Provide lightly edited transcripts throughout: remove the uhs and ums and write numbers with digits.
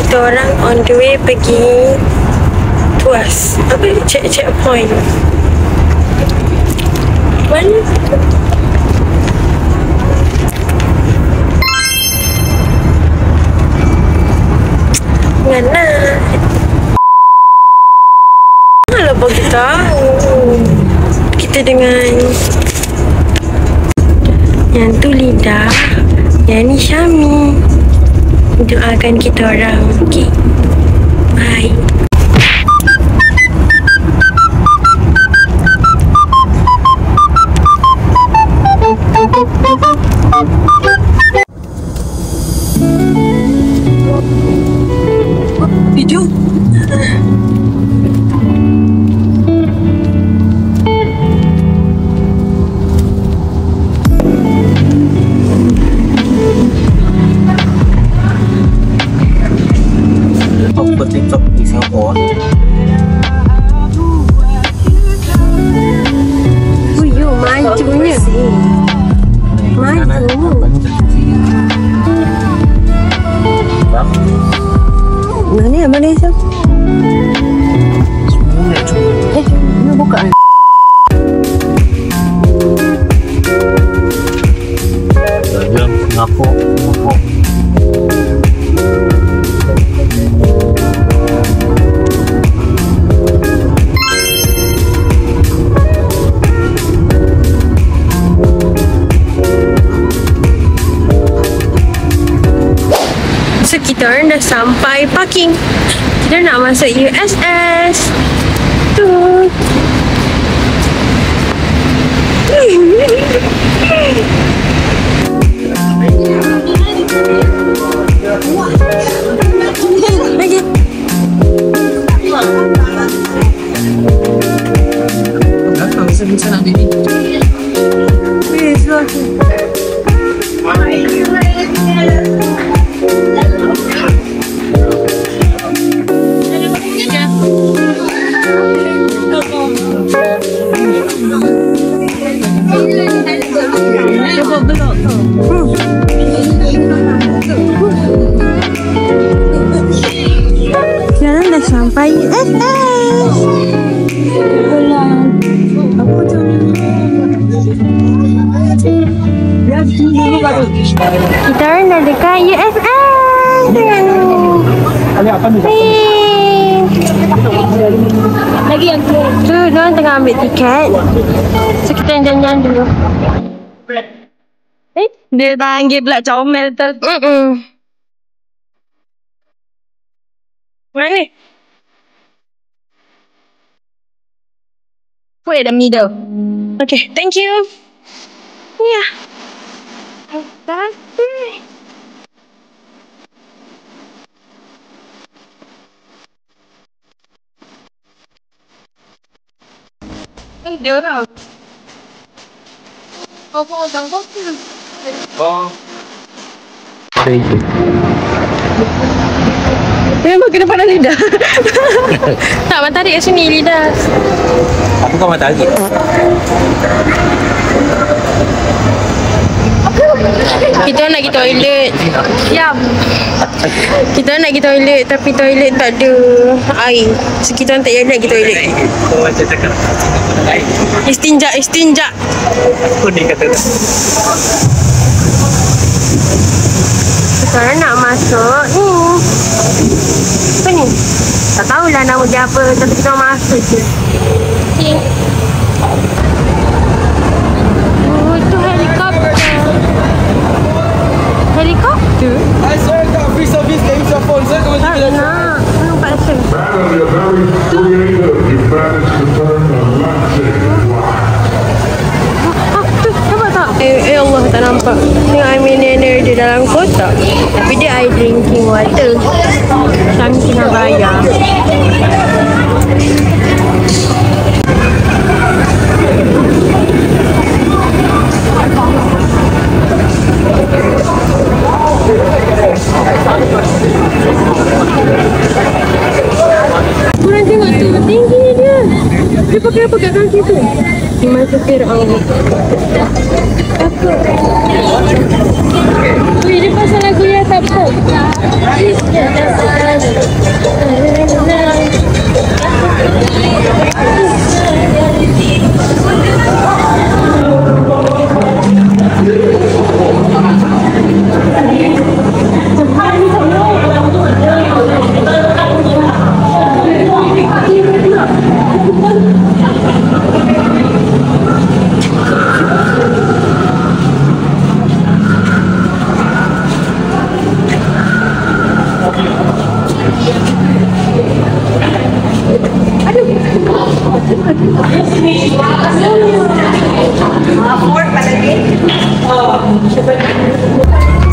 Kita orang on the way pergi Tuas. Apa? Checkpoint. Mana? Mana? Malah bagi tahu. Kita dengan yang tu Lida, yang ni Syami. Doakan kita orang. Okay. Bye. Video. TikTok di Singapura. Uyuh, majunya. Maju. Mana yang Malaysia? Ini buka. Jom Singapura. So kita orang dah sampai parking. Kita nak masuk USS. Tu. Lagi. Belakang bisa nak ambil ni. Bisa. Sekarang dah sampai USS. Kita orang dah dekat USS. Lagi yang tu, diorang tengah ambil tiket. So kita jalan-jalan dulu. Dia panggil pula comel tu. Mana ni? Put in the middle. Okay, thank you. Ya. Tapi. Dia orang. Apa orang kopi? Oh. Memang kena pandang lidah. Tak, matahari kat sini lidah. Apa kau matahari? Kita nak pergi toilet. Siap. Kita nak pergi toilet tapi toilet tak ada air. So kita tak payah nak pergi toilet. Kau macam cakap air. Istinja. Aku ni kata tu. Sekarang nak masuk ni. Apa ni? Tak tahulah nama dia apa, tapi kita masuk je. Okay. Oh, itu helikopter. Helikopter? Hi sir, got free service, can use your phone sir. Come on, Tak nak. Nampak rasa. Madam, you're very creative. You managed to turn a left-handed blind. Apa? Allah tak nampak. Tengok air mineral dia dalam kotak. Tapi dia air drinking water. Kami kena bayar. Korang tengok tu, tinggi dia. Dia pakai apa kat kaki tu? Masa Fir'aun. Takut. Weh, dia pasal lagu yang tak pop.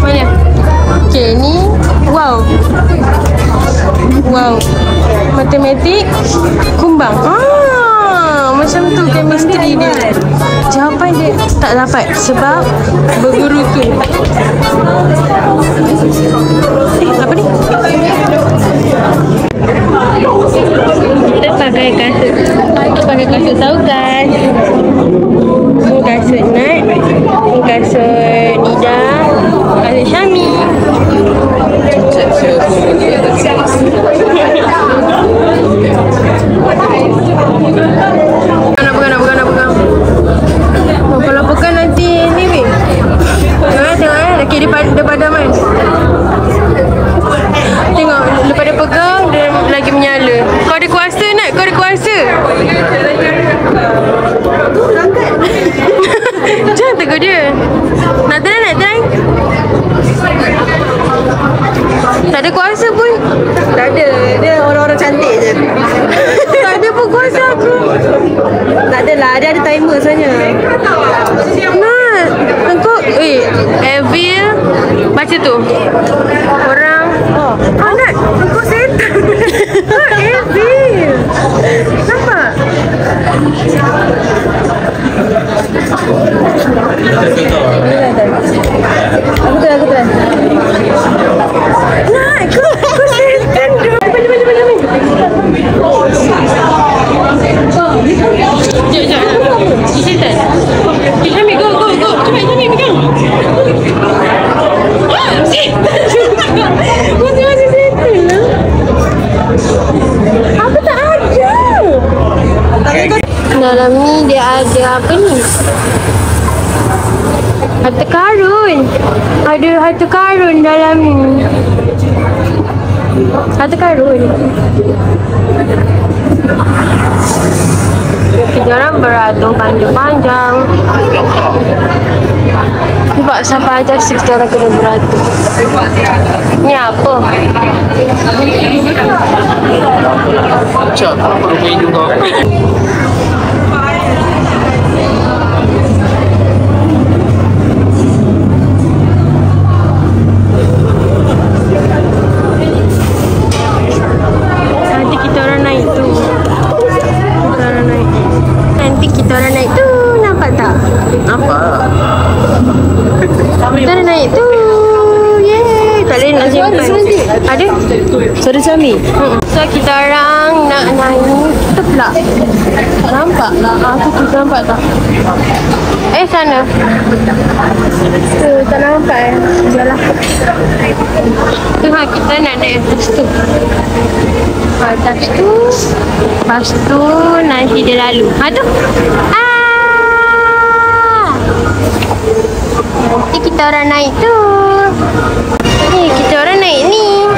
Mana? Okay, ni wow. Wow. Matematik kumbang. Macam tu chemistry dia. Jawapan dia tak dapat sebab berguru tu. Apa ni? Kita pakai kasut. Pakai kasut tahu kan? Ni kasut Nat, ni kasut Nida, kasut Syami. Nak pegang. Kalau pegang nanti ni weh. Tengok lagi dia padam kan. Tengok lepas dia pegang dia lagi menyala. Kau ada kuasa Nat, kau ada kuasa. Jangan tegur dia. Nak try? Tak ada kuasa pun. Tak ada. Dia orang-orang cantik je. Tak ada pun kuasa aku. Tak adalah. Dia ada timer sebenarnya. Nat, engkau Evil baca tu. Orang Nat, engkau setan. Evil. Nampak? Aku try. Nat, kau setan tu. Jom. Setan. Syami, go. Cepat, Syami, pegang. Masih setan lah. Apa tak ada? Dalam ni dia ada apa ni? Harta karun. Ada harta karun dalam ni. Harta karun. Kita orang beratur panjang-panjang. Sebab sampai ajar kita orang kena beratur. Ni apa? Macam apa rumah hidung kau? Nanti kita orang naik tu. Nampak tak? Nampak. Kita dah naik tu. Yeay. Tak boleh nak simpan. Ada? Suara Syami. So kita orang nak naik. Kita pula. Tak nampak lah. Aku nampak tak? Sana. Tu tak nampak Yalah. Tu kita nak naik atas tu. Atas tu. Lepas tu nanti dia lalu. Tu. Nanti kita orang naik tu. Ni kita orang naik ni.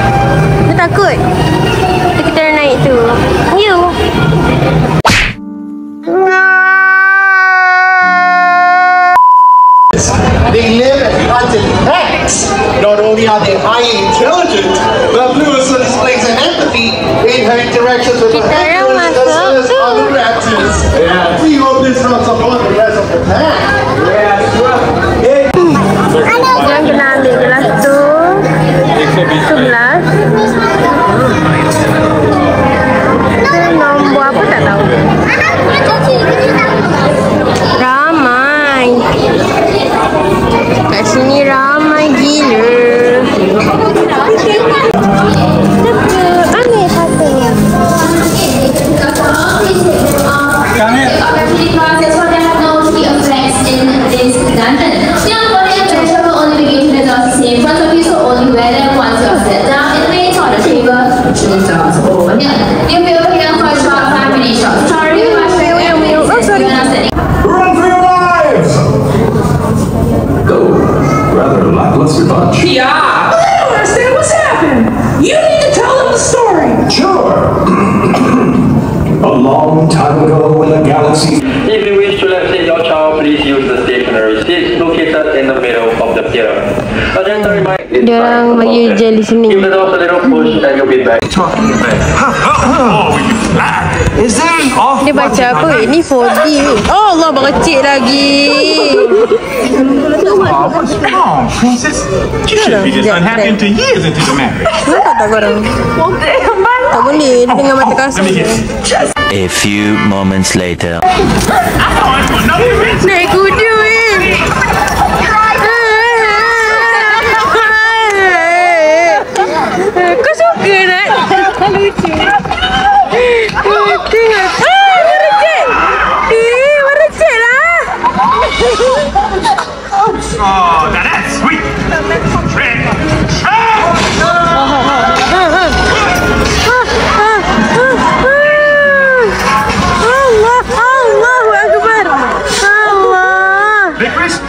Dia takut. Nanti kita orang naik tu. You. They live at quantum X. Not only are they highly intelligent, but Blue also displays an empathy in her interactions with the Hectors as well as other raptors. Yeah. We hope this helps upon the rest of the pack. Yeah, sure. long time ago when the galaxy... If you wish to send your child, please use the stationary seat located in the middle of the theater. A gentle reminder is Dia orang bagi jelly sini. Give the doors a little push and you'll be back. Is there an off Dia baca apa? Ni 4D ni. Oh Allah, berkecil lagi. What's wrong, princess? You should be this unhappy until years into the marriage. Kenapa tak korang? Tak boleh, dia dengan mata kasar. A few moments later. Naik kuda kau suka nak? Lucu. Tengok. Merecet. Merecet lah. Oh, now that's sweet. Trick. Allah, Allahu Akbar. Allah. Licorice?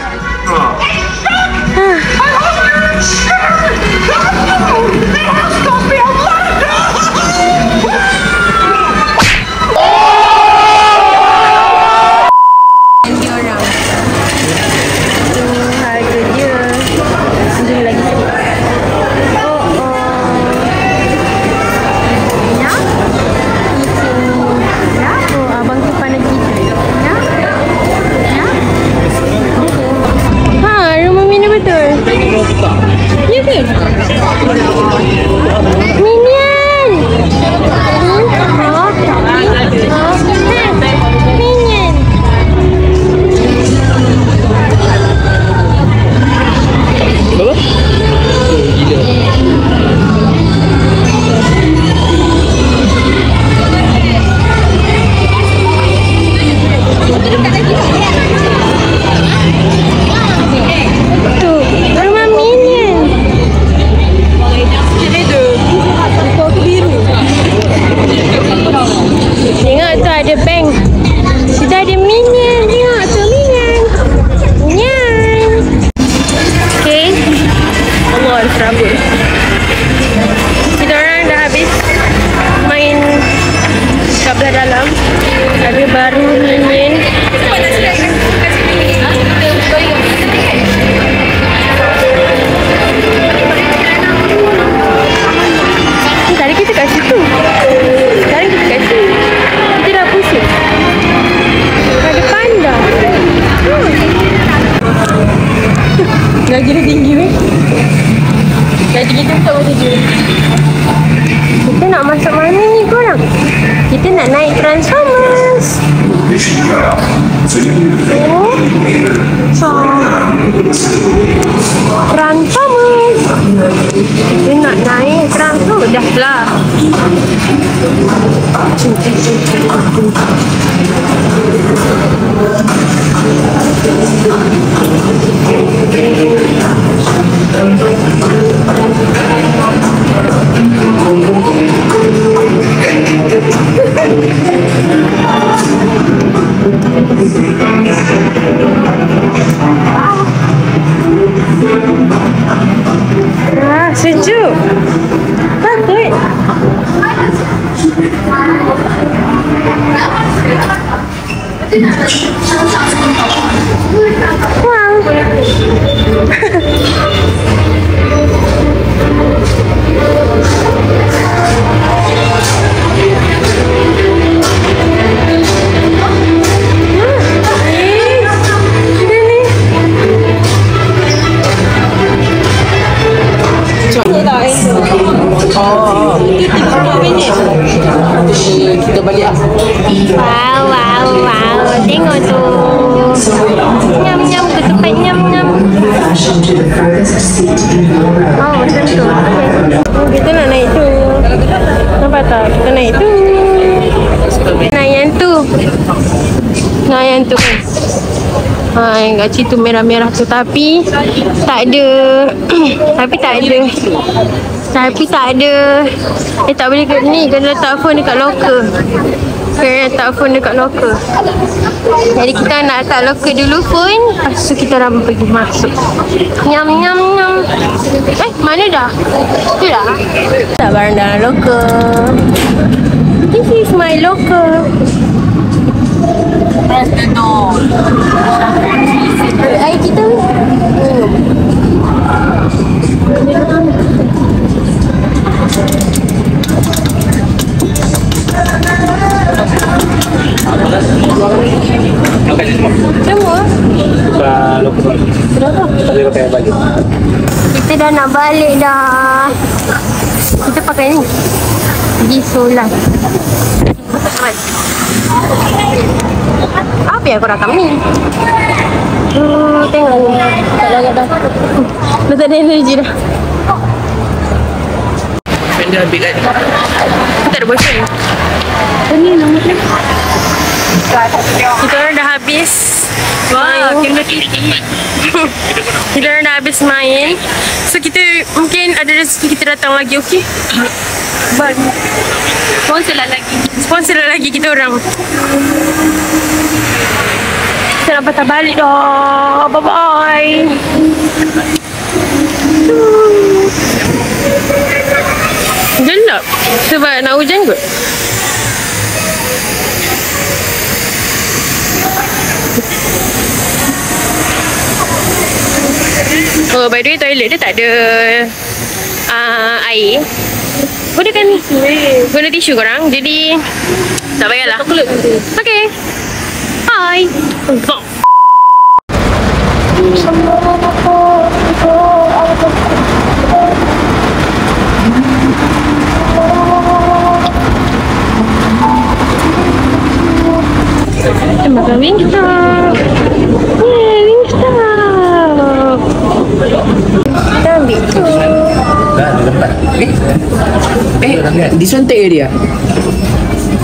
Kita orang dah habis main kat belah dalam. Ada baru Minion. Tadi kita kat situ. Sekarang kita kat sini. Kita dah pusing. Ada panda. Gaji dia tinggi weh. Gaji kita tak boleh dia. Kita nak masuk mana ni korang? Kita nak naik Transformers. Oh. Transformers. Kita nak naik Transformers. Dah lah. Sejuk. Takut. Wow. Kita balik lah. Wow, wow, wow. Tengok tu. Nyam-nyam ke tempat nyam-nyam. Oh, macam tu. Oh, kita nak naik tu. Nampak tak? Kita naik tu. Naik yang tu. Naik yang tu kan. Yang kat situ merah-merah tu. Tapi tak ada. Tapi tak ada. Tak boleh kat ni. Kena letak phone dekat locker. Kena letak phone dekat locker. Jadi kita nak letak locker dulu phone. Lepas tu kita orang pergi masuk. Nyam. Mana dah? Tu dah. Tak barang dalam locker. This is my locker. Press the door. Air kita semua. Kita dah nak balik dah. Kita pakai ni. Pergi solat. Apa yang aku rakam ni? Tengok ni. Tak layak dah. Dah tak ada energi dah. Benda habis kan? Aku tak ada boyfriend. Ini nama dia. Kita orang dah habis. Wah, kena tinggi. Kita orang dah habis main. So kita mungkin ada rezeki kita datang lagi, okey? Sponsor lah lagi. Sponsor lah lagi kita orang. Kita nak patah balik dah. Bye-bye. Gelap. Sebab nak hujan kot. Oh, by the way, toilet dia tak ada air. Guna tisu korang. Jadi tak payahlah. Okay. Bye. Kita makan Wingstop. Wingstop. Kita ambil tu. This one take already ah?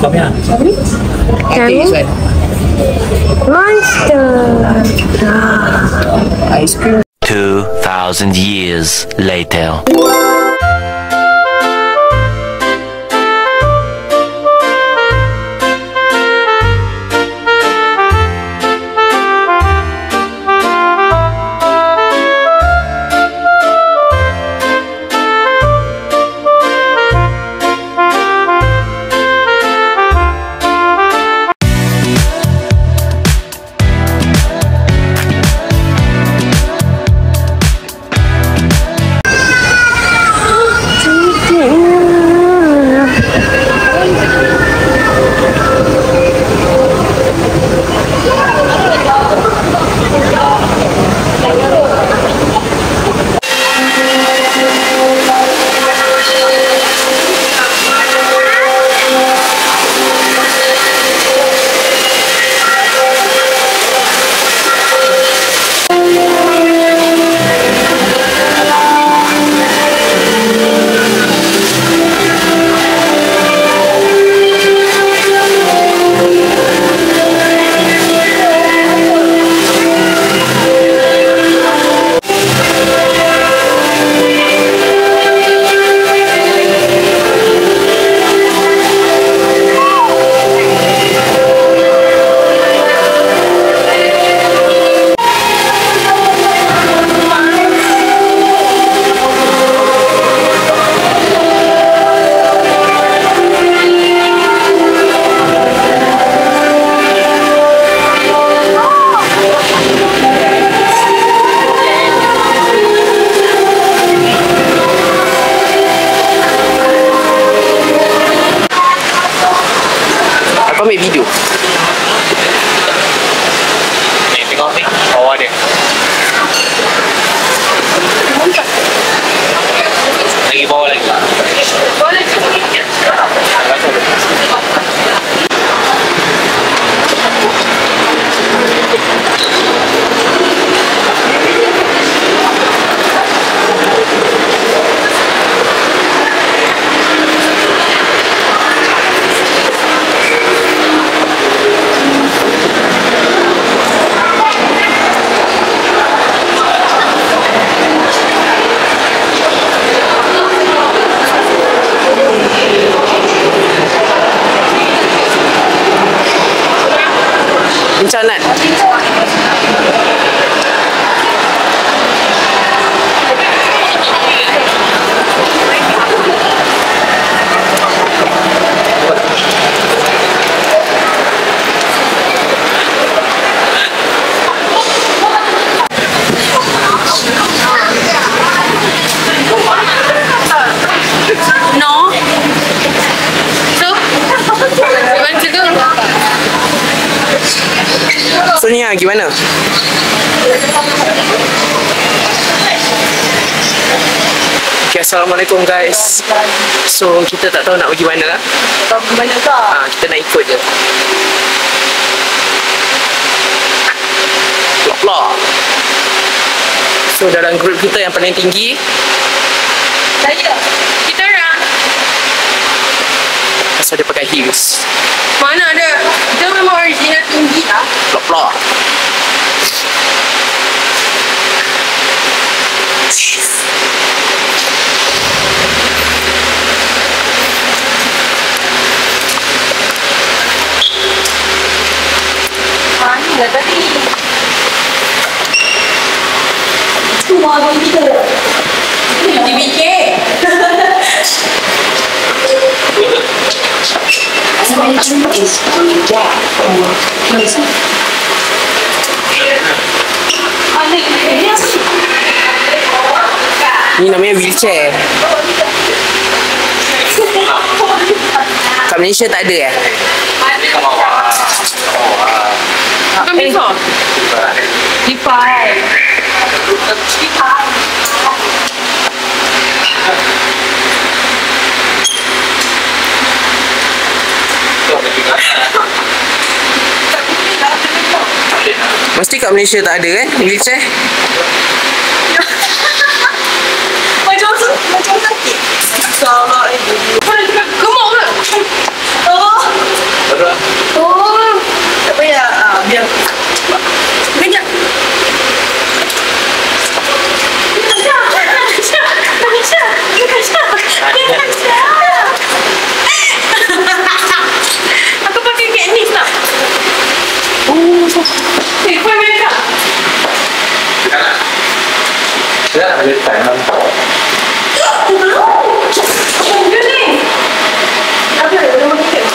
Kami Monster. Ice cream. 2,000 years later. Ambil video. Ni tengok ni, bawah dia. Lagi bawah lagi. Bawah lagi. Bencanat. Sonia, gimana? Okay, Assalamualaikum guys. So, kita tak tahu nak pergi mana lah. Mana kau? Kita nak ikut je. Plok. So, dalam grup kita yang paling tinggi, Saya. Kita orang. pasal dia pakai heels. Mana ada? Dia memang original tinggi lah. Plok. Mana lah tadi? Semua orang kita. Dibikir. Ni namanya wheelchair. Kat Malaysia tak ada eh? Bukan before. Lipat. Mesti kat Malaysia tak ada kan wheelchair? Macam sakit. Salah ibu. Gemuk ke? Oh. Oh. Tak payah. Biar. Kejap. Aku pakai Katniss tak? Kau main tak? Rất là biết phải nâng cổ. Cái này. Apa yang ada macam ni?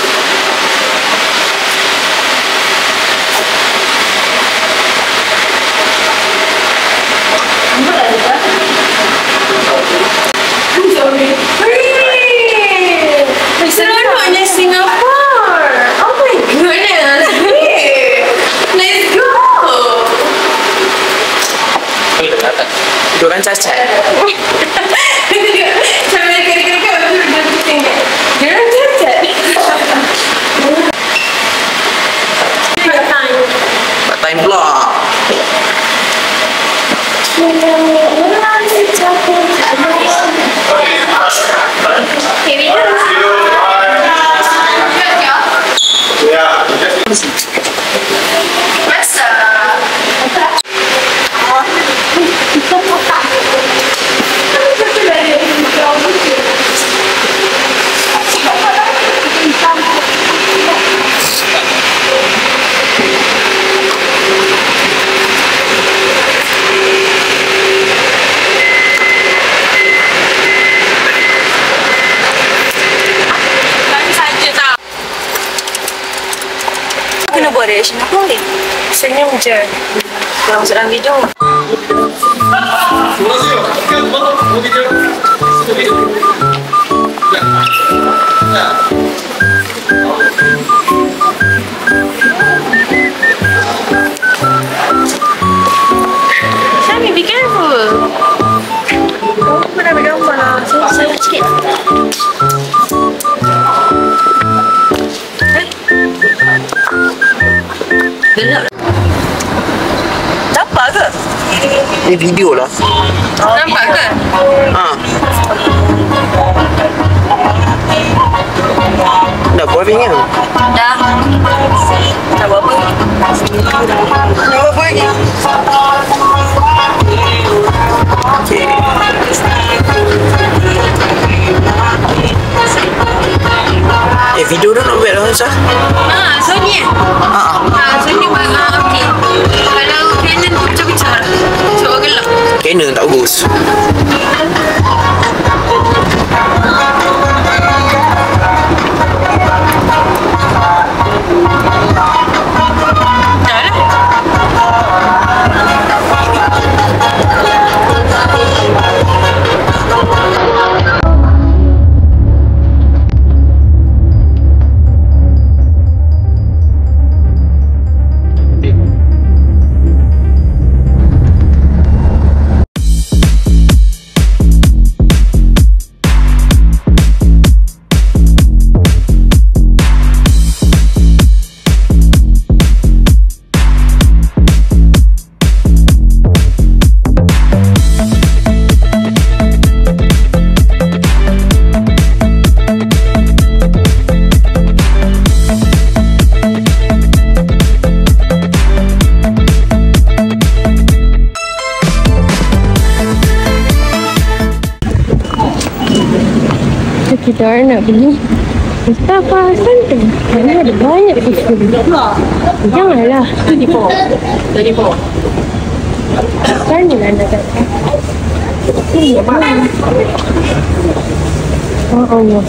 Seronoknya Singapore. Oh my goodness. Let's go. Diorang cacat. Sampai dekat-dekat dia pusing. Dia orang cacat. Part time pula. Kena buat reaction apa ni? Senyum je. Kalau masuk dalam video. Shami, be careful. Kau pernah ambil gambar lah. Saya sikit. Gelap lah. Nampak ke? Ni video lah. Nampak ke? Dah boring kan? Dah. Tak buat apa. Nak apa lagi? Okay. Video dah not bad lah Aisyah. Sony Sony okey. Kalau Canon pecah-pecah lah. Cuba gelap. Canon tak bagus. Kita orang nak pergi Mustafa Center. Mana ada banyak isu. Janganlah. 34. Sana lah nak kata. Oh Allah.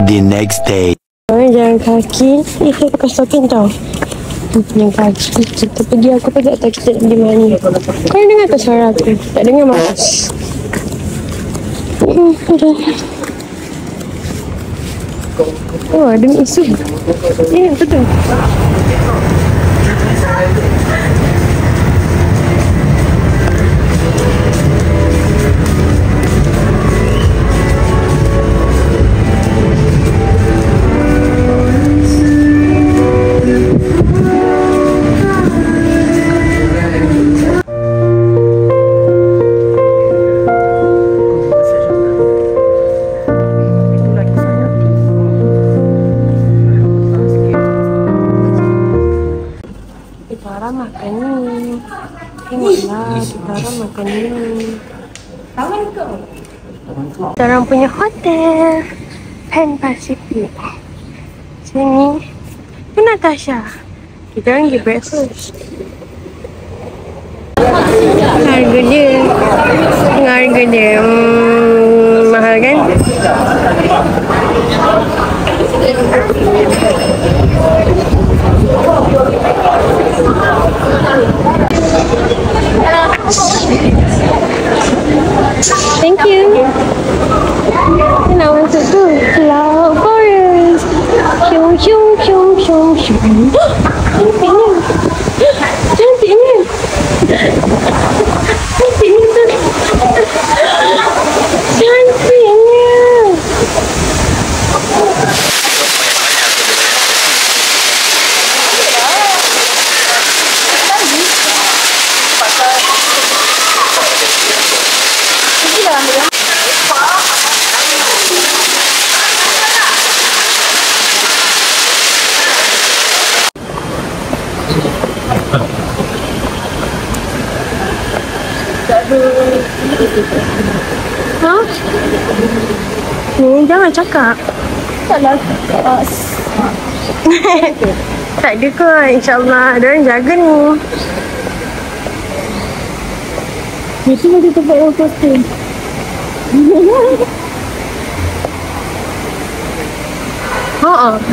The next day. Jalan kaki. Kita pakai stocking tau. Jalan kaki. Kita pergi, aku pun tak tahu kita nak pergi mana. Kau dengar tak suara aku? Tak dengar malas. Oh, ada isu. Betul. Makan ni. Tengoklah, kita orang makan ni. Kita orang punya hotel Pan Pacific. Sini tu Natasha. Kita orang pergi breakfast. Harga dia mahal kan? Thank you. And I want to do cloud forest. Shoo shoo shoo shoo shoo. Cantiknya. Ha? Ni jangan cakap. Taklah. Tak ada kot, insyaAllah. Diorang jaga ni. Mesti ada tempat yang posting.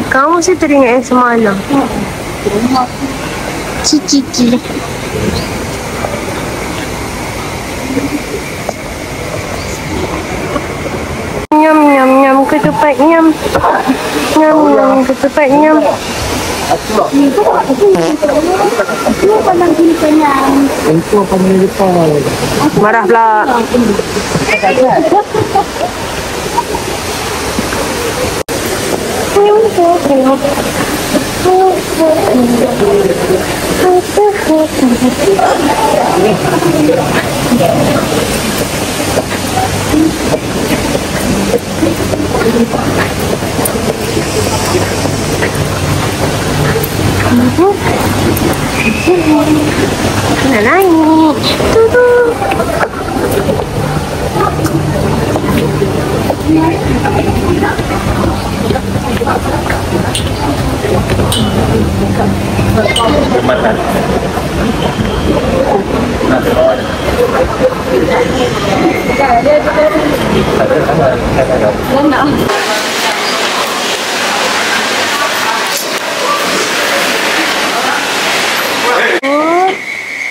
Kamu mesti teringat yang semalam. Cici. Nyam ketupat nyam. Nyam ketupat nyam. Marah pula. Nak naik. Tu.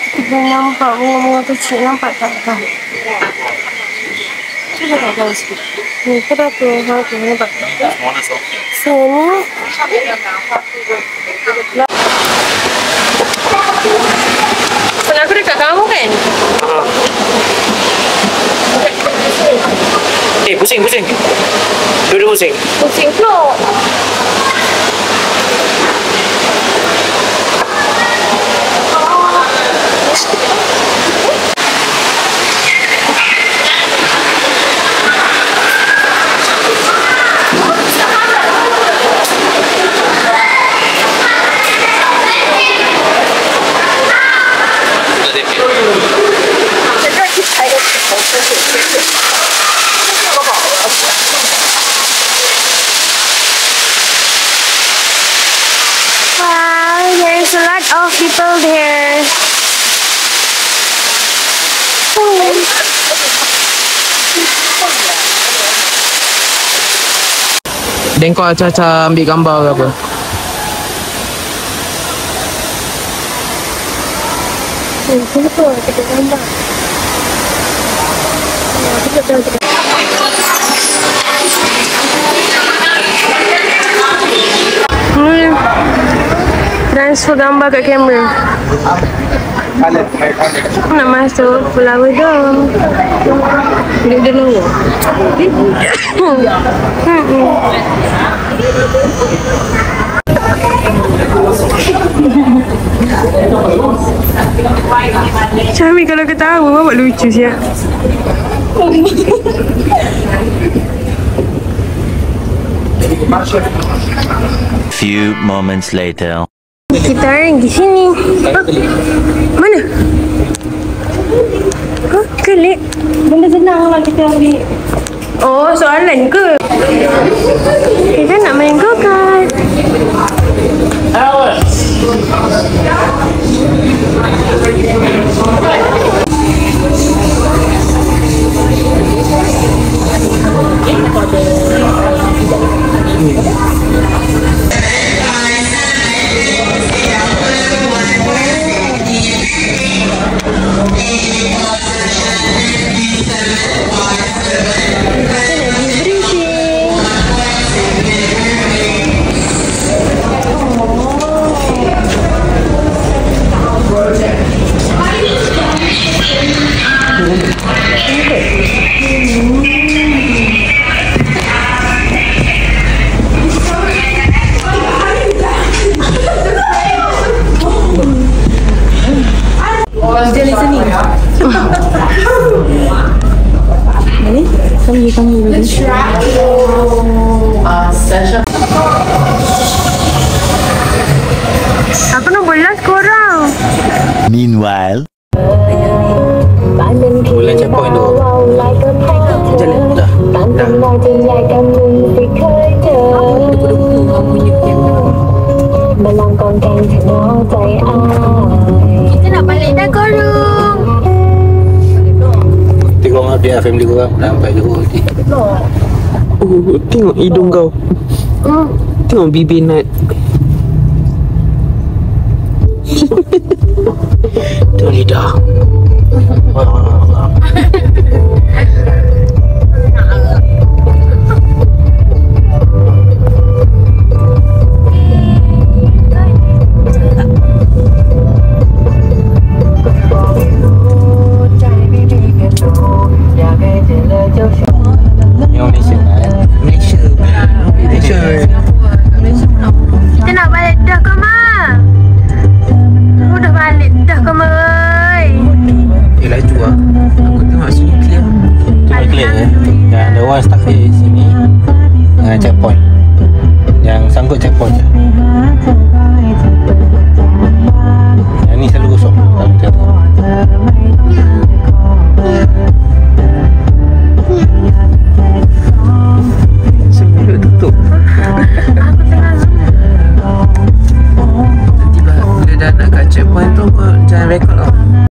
Kita nampak bunga-bunga kecil, nampak tak kau? Cuba tak tahu sikit. Ni berapa? Nampak tak? Sini. Pernah aku dekat kamu kan? Pusing. Dua-dua pusing. Pusing pula. Dan kau acah-acah ambil gambar ke apa? Kenapa kita gambar? Kita tahu kita. Transfer gambar kat kamera. Nak masuk flower dome. Dia dulu. Cami kalau ketawa bapak lucu siap. Few moments later. Kita orang di sini. Mana? Oh, kelip. Benda senang lah kita ambil. Oh, soalan ke? Kita nak main go-kart. Aku nak bolas korang. Meanwhile, Bulan checkpoint tu. Jalan dah. Kita nak balik dah korang. Tengok dia family korang nampak je nanti. Tengok hidung kau. Tengok bibir Nat. Tengok lidah. Kita nak balik dah ke Ma? Udah balik dah ke Ma? Laju lah. Aku tengok sini clear. Tengok clear yang ada one start di sini dengan checkpoint. Yang sangkut checkpoint je. Yang ni selalu kosong. Tak ada. Sebelum tutup. Tiba bila dah nak kat checkpoint tu kau jangan record lah.